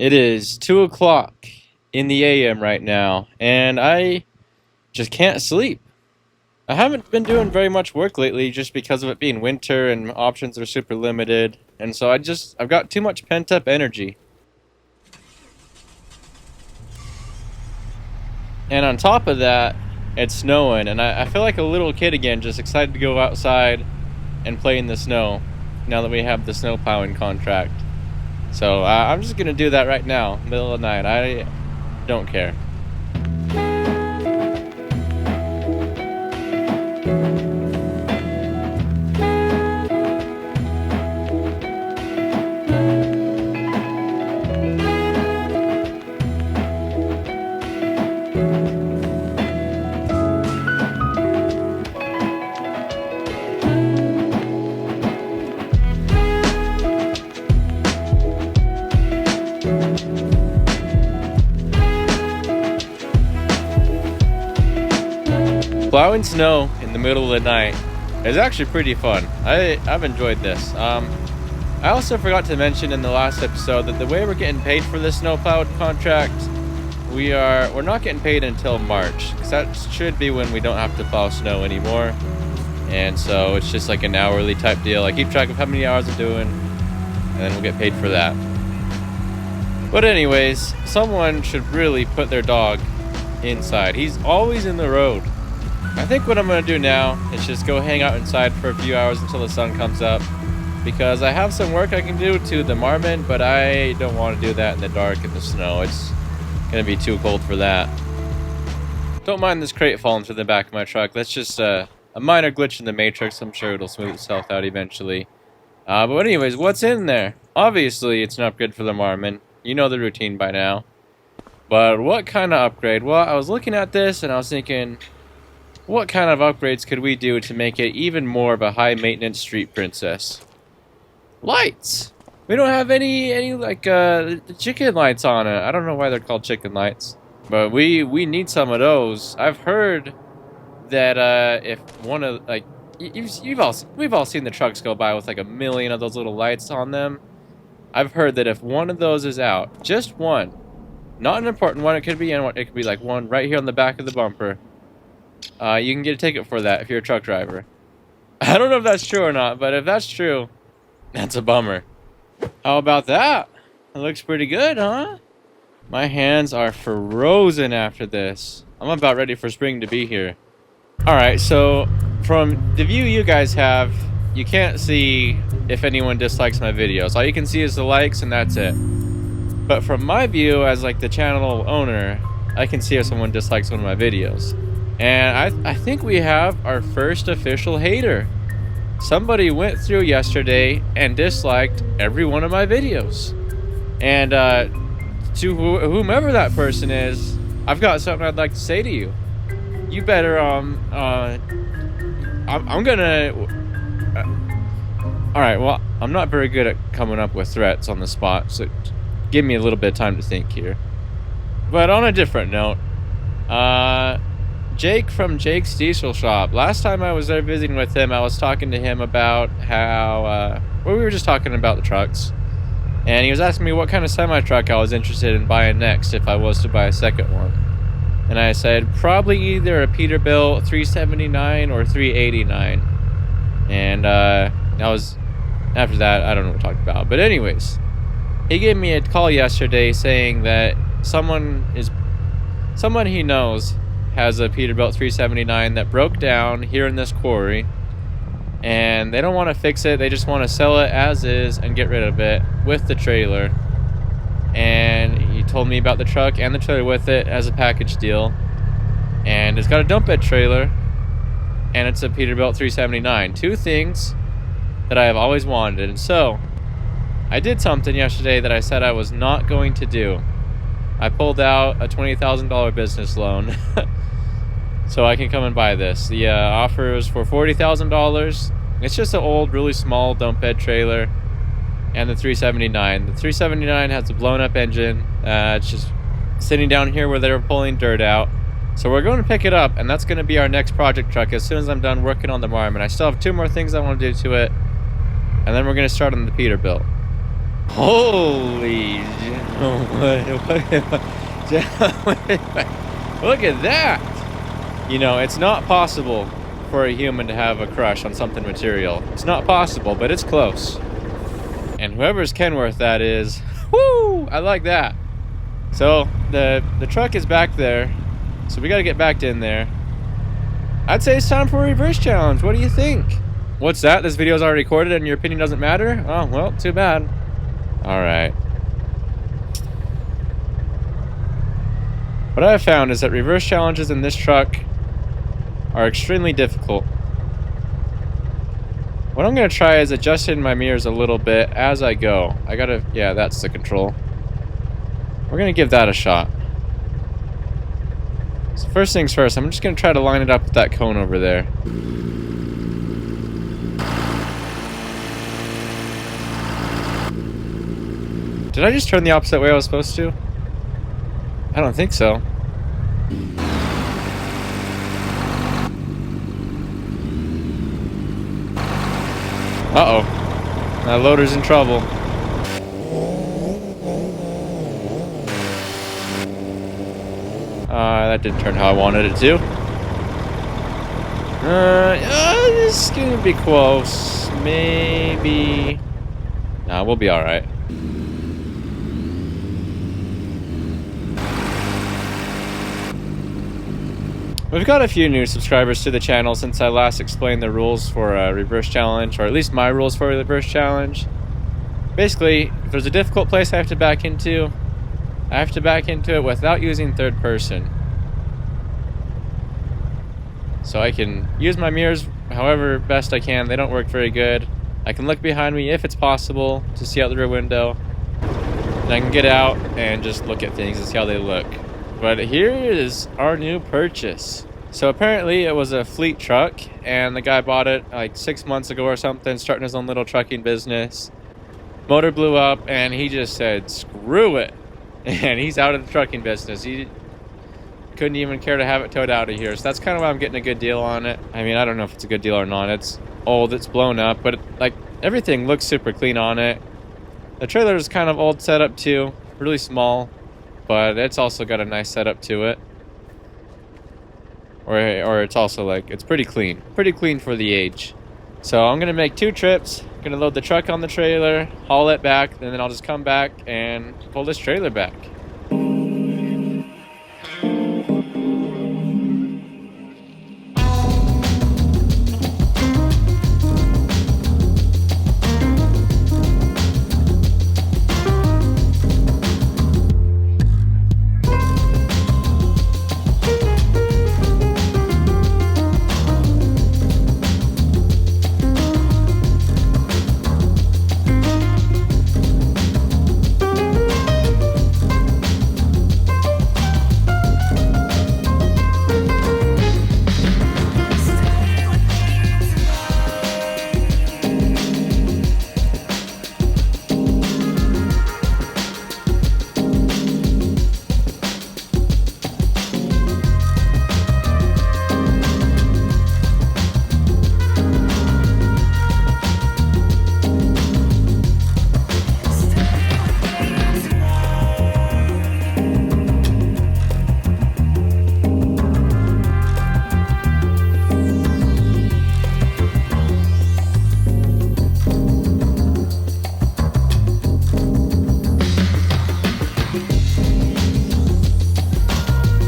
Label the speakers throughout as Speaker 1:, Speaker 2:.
Speaker 1: It is 2 o'clock in the AM right now, and I just can't sleep. I haven't been doing very much work lately just because of it being winter and options are super limited, and so I've got too much pent-up energy. And on top of that, it's snowing, and I feel like a little kid again, just excited to go outside and play in the snow now that we have the snow plowing contract. So I'm just gonna do that right now, middle of the night. I don't care. Plowing snow in the middle of the night is actually pretty fun. I've enjoyed this. I also forgot to mention in the last episode that the way we're getting paid for this snowplow contract, we're not getting paid until March, because that should be when we don't have to plow snow anymore. And so it's just like an hourly type deal. I keep track of how many hours I'm doing, and then we'll get paid for that. But anyways, someone should really put their dog inside. He's always in the road. I think what I'm going to do now is just go hang out inside for a few hours until the sun comes up, because I have some work I can do to the marmot, but I don't want to do that in the dark in the snow. It's going to be too cold for that. Don't mind this crate falling through the back of my truck. That's just a minor glitch in the matrix. I'm sure it'll smooth itself out eventually. But anyways, what's in there? Obviously, it's an upgrade for the marmot. You know the routine by now. But what kind of upgrade? Well, I was looking at this and I was thinking, what kind of upgrades could we do to make it even more of a high-maintenance street princess? Lights! We don't have any like the chicken lights on it. I don't know why they're called chicken lights, but we need some of those. I've heard that if one of like we've all seen the trucks go by with like a million of those little lights on them. I've heard that if one of those is out, just one, not an important one, it could be like one right here on the back of the bumper. You can get a ticket for that if you're a truck driver. I don't know if that's true or not, but if that's true, that's a bummer. How about that? It looks pretty good, huh? My hands are frozen after this. I'm about ready for spring to be here. Alright, so from the view you guys have, you can't see if anyone dislikes my videos. All you can see is the likes and that's it. But from my view as like the channel owner, I can see if someone dislikes one of my videos. And I think we have our first official hater. Somebody went through yesterday and disliked every one of my videos. And to whomever that person is, I've got something I'd like to say to you. You better I'm gonna all right, well, I'm not very good at coming up with threats on the spot, so give me a little bit of time to think here. But on a different note, Jake from Jake's Diesel Shop. Last time I was there visiting with him, I was talking to him about how, we were just talking about the trucks. And he was asking me what kind of semi-truck I was interested in buying next if I was to buy a second one. And I said, probably either a Peterbilt 379 or 389. And, after that, I don't know what we talked about. But anyways, he gave me a call yesterday saying that someone he knows has a Peterbilt 379 that broke down here in this quarry, and they don't want to fix it. They just want to sell it as is and get rid of it with the trailer. And he told me about the truck and the trailer with it as a package deal, and it's got a dump bed trailer and it's a Peterbilt 379. Two things that I have always wanted. And so I did something yesterday that I said I was not going to do. I pulled out a $20,000 business loan so I can come and buy this. The offer is for $40,000. It's just an old, really small dump bed trailer, and the 379. The 379 has a blown up engine. It's just sitting down here where they were pulling dirt out. So we're going to pick it up, and that's going to be our next project truck as soon as I'm done working on the marmot. I still have two more things I want to do to it, and then we're going to start on the Peterbilt. Holy look at that! You know, it's not possible for a human to have a crush on something material. It's not possible, but it's close. And whoever's Kenworth that is, whoo! I like that. So the truck is back there, so we gotta get back in there. I'd say it's time for a reverse challenge. What do you think? What's that? This video's already recorded and your opinion doesn't matter? Oh, well, too bad. Alright. What I've found is that reverse challenges in this truck are extremely difficult. What I'm going to try is adjusting my mirrors a little bit as I go. Yeah, that's the control. We're going to give that a shot. So first things first, I'm just going to try to line it up with that cone over there. Did I just turn the opposite way I was supposed to? I don't think so. Uh-oh. That loader's in trouble. That didn't turn how I wanted it to. This is gonna be close. Maybe... Nah, we'll be alright. We've got a few new subscribers to the channel since I last explained the rules for a reverse challenge, or at least my rules for a reverse challenge. Basically, if there's a difficult place I have to back into it without using third person. So I can use my mirrors however best I can. They don't work very good. I can look behind me if it's possible to see out the rear window. And I can get out and just look at things and see how they look. But here is our new purchase. So apparently it was a fleet truck, and the guy bought it like 6 months ago or something, starting his own little trucking business. Motor blew up, and he just said, screw it. And he's out of the trucking business. He couldn't even care to have it towed out of here. So that's kind of why I'm getting a good deal on it. I mean, I don't know if it's a good deal or not. It's old, it's blown up, but like everything looks super clean on it. The trailer is kind of old setup too, really small. But it's also got a nice setup to it. Or it's also like, it's pretty clean. Pretty clean for the age. So I'm going to make 2 trips. I'm going to load the truck on the trailer, haul it back, and then I'll just come back and pull this trailer back.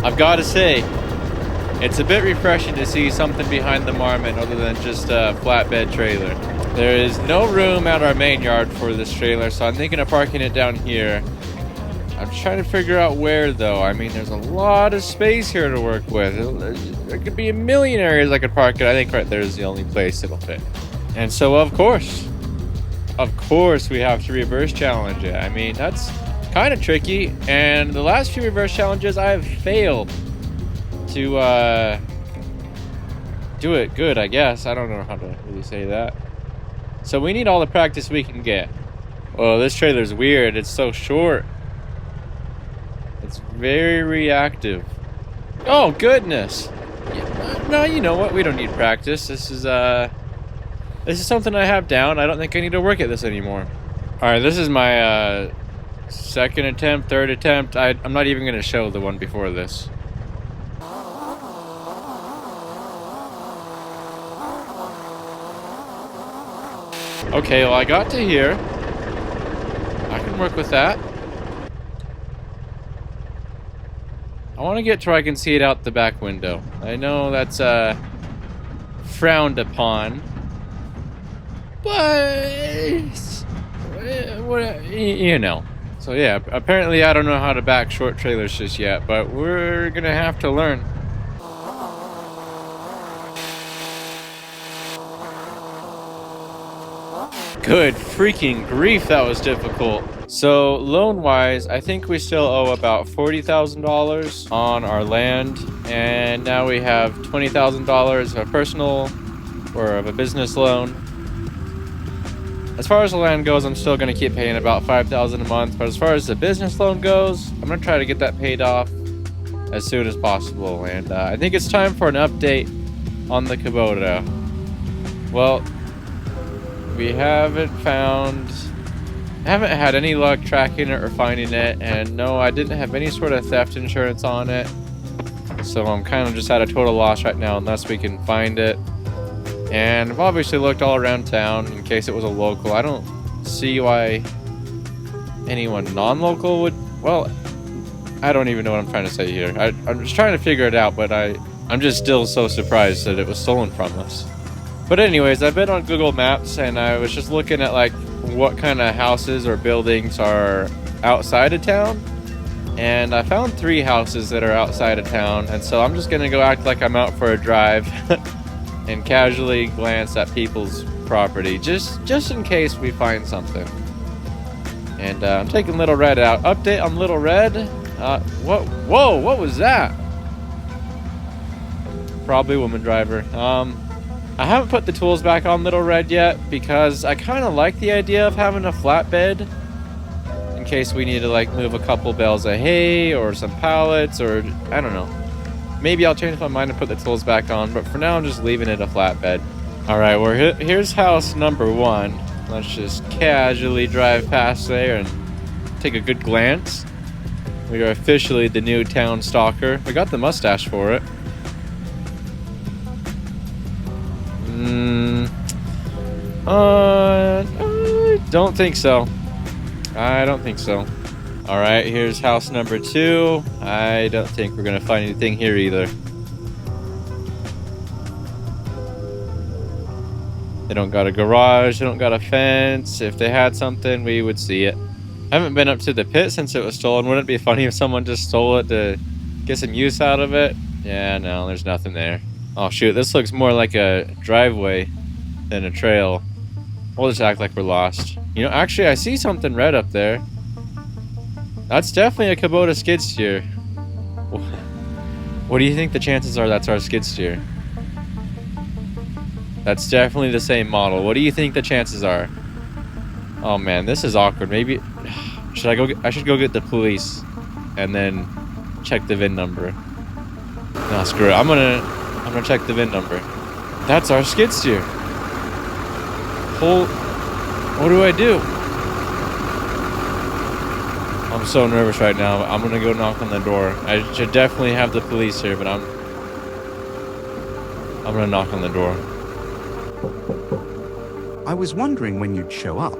Speaker 1: I've got to say, it's a bit refreshing to see something behind the Marmot other than just a flatbed trailer. There is no room at our main yard for this trailer, so I'm thinking of parking it down here. I'm trying to figure out where, though. I mean, there's a lot of space here to work with. There could be a million areas I could park it. I think right there is the only place it'll fit. And so, of course, we have to reverse challenge it. I mean, that's kind of tricky, and the last few reverse challenges I have failed to do it good, I guess. I don't know how to really say that. So we need all the practice we can get. Well, this trailer's weird. It's so short. It's very reactive. Oh, goodness. No, you know what? We don't need practice. This is something I have down. I don't think I need to work at this anymore. Alright, this is my second attempt, third attempt. I'm not even gonna show the one before this. Okay, well I got to here. I can work with that. I want to get to where I can see it out the back window. I know that's frowned upon, but what, you know. So yeah, apparently I don't know how to back short trailers just yet, but we're gonna have to learn. Good freaking grief, that was difficult. So loan-wise, I think we still owe about $40,000 on our land, and now we have $20,000 of a personal or of a business loan. As far as the land goes, I'm still going to keep paying about $5,000 a month, but as far as the business loan goes, I'm going to try to get that paid off as soon as possible. And I think it's time for an update on the Kubota. Well, we haven't had any luck tracking it or finding it, and no, I didn't have any sort of theft insurance on it, so I'm kind of just at a total loss right now unless we can find it. And I've obviously looked all around town in case it was a local. I don't see why anyone non-local would, well, I don't even know what I'm trying to say here. I'm just trying to figure it out, but I'm just still so surprised that it was stolen from us. But anyways, I've been on Google Maps and I was just looking at like what kind of houses or buildings are outside of town, and I found 3 houses that are outside of town, and so I'm just gonna go act like I'm out for a drive and casually glance at people's property just in case we find something. And I'm taking Little Red out. Update on Little Red. What was that? Probably a woman driver. I haven't put the tools back on Little Red yet because I kind of like the idea of having a flatbed in case we need to like move a couple bales of hay or some pallets, or I don't know. Maybe I'll change my mind and put the tools back on, but for now I'm just leaving it a flatbed. Alright, well here's house number 1. Let's just casually drive past there and take a good glance. We are officially the new town stalker. We got the mustache for it. I don't think so. I don't think so. Alright, here's house number 2. I don't think we're gonna find anything here either. They don't got a garage, they don't got a fence. If they had something, we would see it. I haven't been up to the pit since it was stolen. Wouldn't it be funny if someone just stole it to get some use out of it? Yeah, no, there's nothing there. Oh shoot, this looks more like a driveway than a trail. We'll just act like we're lost. You know, actually I see something red up there. That's definitely a Kubota skid steer. What do you think the chances are that's our skid steer? That's definitely the same model. What do you think the chances are? Oh man, this is awkward. Maybe I should go get the police and then check the VIN number. No, screw it. I'm gonna check the VIN number. That's our skid steer. What do I do? I'm so nervous right now. I'm gonna go knock on the door. I should definitely have the police here, but I'm gonna knock on the door.
Speaker 2: I was wondering when you'd show up.